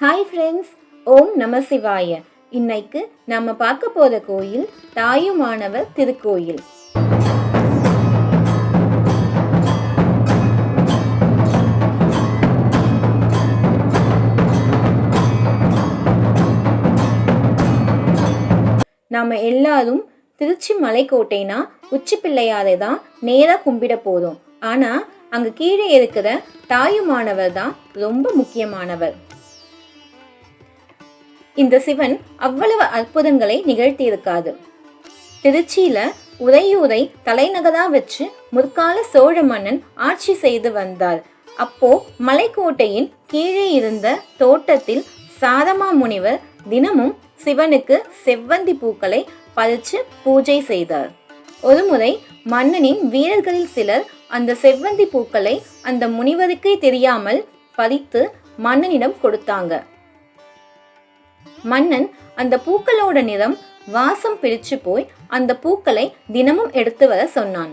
Hi friends, ஓம் நம சிவாய. இன்னைக்கு நம்ம பார்க்க போகிற கோயில் தாயுமானவர் திருக்கோயில். நாம எல்லாரும் திருச்சி மலைக்கோட்டைனா உச்சி பிள்ளையாரை தான் நேராக கும்பிட போதும். ஆனா அங்க கீழே இருக்கிற தாயுமானவர் தான் ரொம்ப முக்கியமானவர். இந்த சிவன் அவ்வளவு அற்புதங்களை நிகழ்த்தி இருக்காது. திருச்சியில உறையூரை தலைநகரா வச்சு முற்கால சோழ மன்னன் ஆட்சி செய்து வந்தார். அப்போ மலைக்கோட்டையின் கீழே இருந்த தோட்டத்தில் சாரமா முனிவர் தினமும் சிவனுக்கு செவ்வந்தி பூக்களை பறிச்சு பூஜை செய்தார். ஒருமுறை மன்னனின் வீரர்களில் சிலர் அந்த செவ்வந்தி பூக்களை அந்த முனிவருக்கே தெரியாமல் பறித்து மன்னனிடம் கொடுத்தாங்க. மன்னன் அந்த பூக்களோட நிறம் வாசம் பிடிச்சு போய் அந்த பூக்களை தினமும் எடுத்து வர சொன்னான்.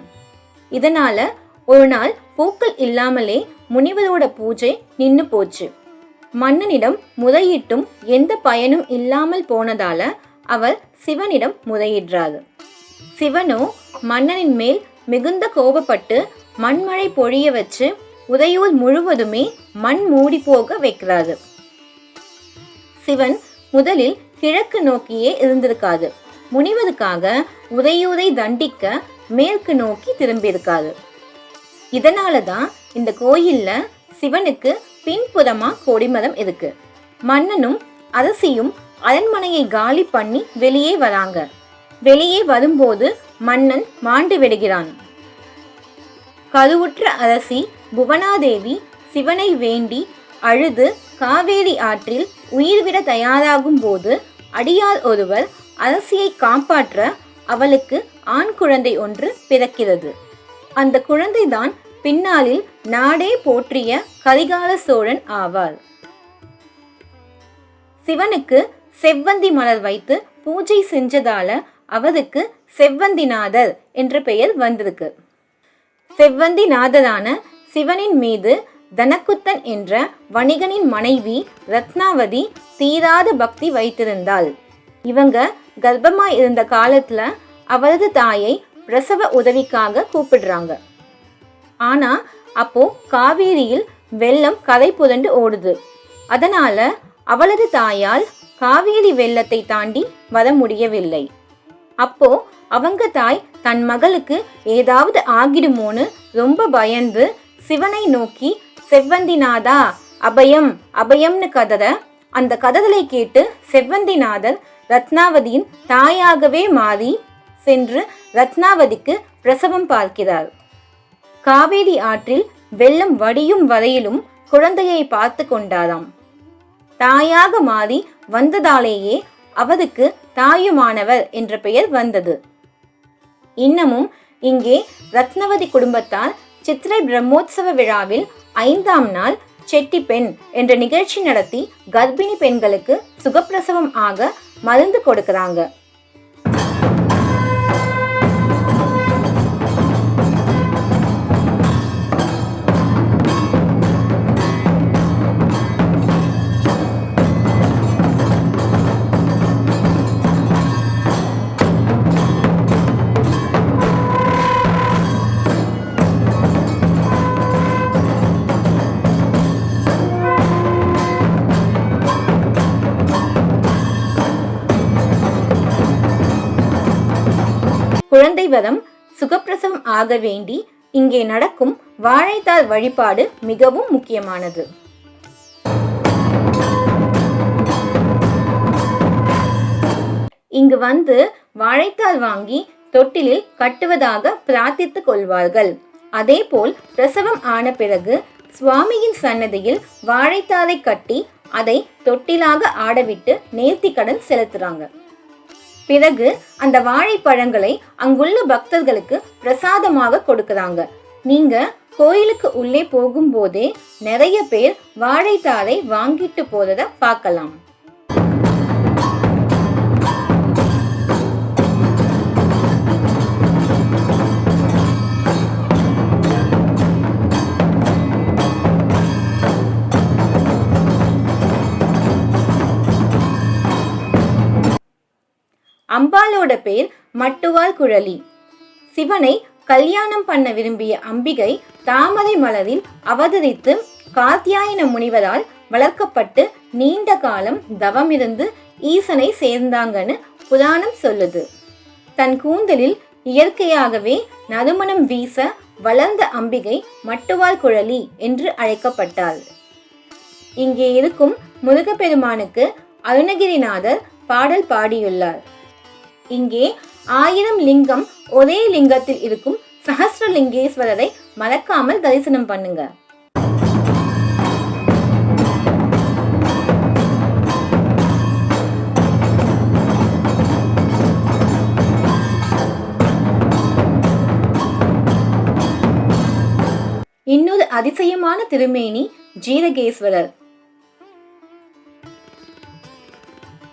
இதனால ஒரு நாள் பூக்கள் இல்லாமலே முனிவரோட பூஜை நின்னு போச்சு. மன்னனிடம் முறையிட்டும் எந்த பயனும் இல்லாமல் போனதால அவர் சிவனிடம் முறையிடுறாரு. சிவனோ மன்னனின் மேல் மிகுந்த கோபப்பட்டு மண்மழை பொழிய வச்சு உறையூர் முழுவதுமே மண் மூடி போக வைக்கிறாரு. சிவன் முதலில் கிழக்கு நோக்கியே இருந்திருக்காது. முனிவருக்காக உறையூரை தண்டிக்க மேற்கு நோக்கி திரும்பியிருக்காரு. இதனாலதான் இந்த கோயில்ல சிவனுக்கு பின்புறமா கொடிமரம் இருக்கு. மன்னனும் அரசியும் அரண்மனையை காலி பண்ணி வெளியே வராங்க. வெளியே வரும்போது மன்னன் மாண்டு விடுகிறான். கருவுற்ற அரசி புவனாதேவி சிவனை வேண்டி அழுது காவேரி ஆற்றில் உயிர்விட தயாராகும் போது அடியார் ஒருவர் அரசியை காப்பாற்ற அவளுக்கு ஆண் குழந்தை ஒன்று பிறக்கிறது. அந்த குழந்தைதான் பின்னாளில் நாடே போற்றிய கரிகால சோழன் ஆவார். சிவனுக்கு செவ்வந்தி மலர் வைத்து பூஜை செஞ்சதால அவருக்கு செவ்வந்திநாதர் என்ற பெயர் வந்திருக்கு. செவ்வந்திநாதரான சிவனின் மீது தனக்குத்தன் என்ற வணிகனின் மனைவி ரத்னாவதி தீராத பக்தி வைத்திருந்தாள். இவங்க கர்ப்பமாய் இருந்த காலத்துல அவரது தாயை பிரசவ உதவிக்காக கூப்பிடுறாங்க. ஆனா அப்போ காவேரியில் வெள்ளம் கரை புரண்டு ஓடுது. அதனால அவளது தாயால் காவேரி வெள்ளத்தை தாண்டி வர முடியவில்லை. அப்போ அவங்க தாய் தன் மகளுக்கு ஏதாவது ஆகிடுமோன்னு ரொம்ப பயந்து சிவனை நோக்கி செவ்வந்திநாதா அபயம் அபயம்னு கதற, அந்த கதறலை கேட்டு செவ்வந்திநாதர் ரத்னாவதியின் தாயாகவே மாறி சென்று ரத்னாவதிக்கு பிரசவம் பார்க்கிறார். காவேரி ஆற்றில் வெள்ளம் வடியும் வரையிலும் குழந்தையை பார்த்து கொண்டாராம். தாயாக மாறி வந்ததாலேயே அவருக்கு தாயுமானவர் என்ற பெயர் வந்தது. இன்னமும் இங்கே ரத்னவதி குடும்பத்தார் சித்திரை பிரம்மோற்சவ விழாவில் 5ஆம் நாள் செட்டி பெண் என்ற நிகழ்ச்சி நடத்தி கர்ப்பிணி பெண்களுக்கு சுகப்பிரசவம் ஆக மருந்து கொடுக்கறாங்க. குழந்தை வரம் சுகப்பிரசவம் ஆக வேண்டி இங்கே நடக்கும் வாழைத்தார் வழிபாடு மிகவும் முக்கியமானது. இங்கு வந்து வாழைத்தார் வாங்கி தொட்டிலில் கட்டுவதாக பிரார்த்தித்துக் கொள்வார்கள். அதேபோல் பிரசவம் ஆன பிறகு சுவாமியின் சன்னதியில் வாழைத்தாரை கட்டி அதை தொட்டிலாக ஆடவிட்டு நேர்த்திக்கடன் செலுத்துறாங்க. பிறகு அந்த வாழைப்பழங்களை அங்குள்ள பக்தர்களுக்கு பிரசாதமாக கொடுக்கறாங்க. நீங்க கோயிலுக்கு உள்ளே போகும்போதே நிறைய பேர் வாழைத்தாரை வாங்கிட்டு போறத பார்க்கலாம். மகளோட பேர் மட்டுவால் குழலி. சிவனை கல்யாணம் பண்ண விரும்பிய அம்பிகை தாமரை மலரில் அவதரித்து காத்தியாயன முனிவரால் வளர்க்கப்பட்டு நீண்ட காலம் தவமிருந்து ஈசனை சேர்ந்தாங்கன்னு புராணம் சொல்லுது. தன் கூந்தலில் இயற்கையாகவே நறுமணம் வீச வளர்ந்த அம்பிகை மட்டுவால் குழலி என்று அழைக்கப்பட்டாள். இங்கே இருக்கும் முருகப்பெருமானுக்கு அருணகிரிநாதர் பாடல் பாடியுள்ளார். இங்கே 1000 லிங்கம் ஒரே லிங்கத்தில் இருக்கும் சஹஸ்ரலிங்கேஸ்வரரை மறக்காமல் தரிசனம் பண்ணுங்க. இன்னொரு அதிசயமான திருமேனி ஜீரகேஸ்வரர்.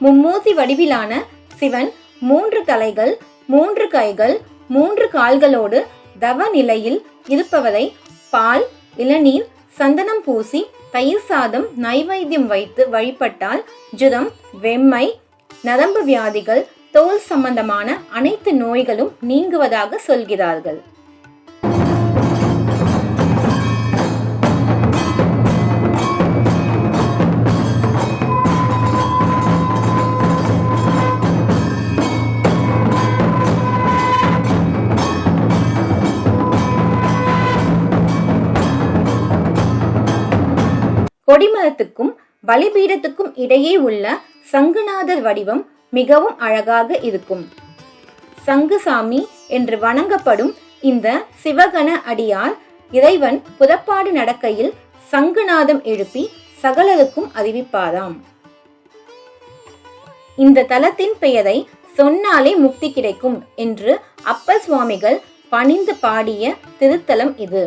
மும்மூர்த்தி வடிவிலான சிவன் 3 தலைகள், 3 கைகள், 3 கால்களோடு தவ நிலையில் இருப்பவரை பால், இளநீர், சந்தனம் பூசி தயிர் சாதம் நைவேத்தியம் வைத்து வழிபட்டால் ஜுரம், வெம்மை, நரம்பு வியாதிகள், தோல் சம்பந்தமான அனைத்து நோய்களும் நீங்குவதாக சொல்கிறார்கள். கொடிமரத்துக்கும் பலிபீடத்துக்கும் இடையே உள்ள சங்குநாதர் வடிவம் மிகவும் அழகாக இருக்கும். சங்குசாமி என்று வணங்கப்படும் இந்த சிவகண அடியார் இறைவன் புறப்பாடு நடக்கையில் சங்குநாதம் எழுப்பி சகலருக்கும் அறிவிப்பாராம். இந்த தலத்தின் பெயரை சொன்னாலே முக்தி கிடைக்கும் என்று அப்பர் சுவாமிகள் பணிந்து பாடிய திருத்தலம் இது.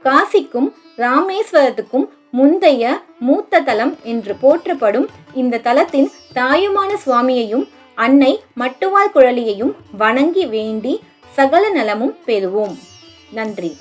காசிக்கும் ராமேஸ்வரத்துக்கும் முந்தைய மூத்த தலம் என்று போற்றப்படும் இந்த தலத்தின் தாயுமான சுவாமியையும் அன்னை மட்டுவால் குழலியையும் வணங்கி வேண்டி சகல நலமும் பெறுவோம். நன்றி.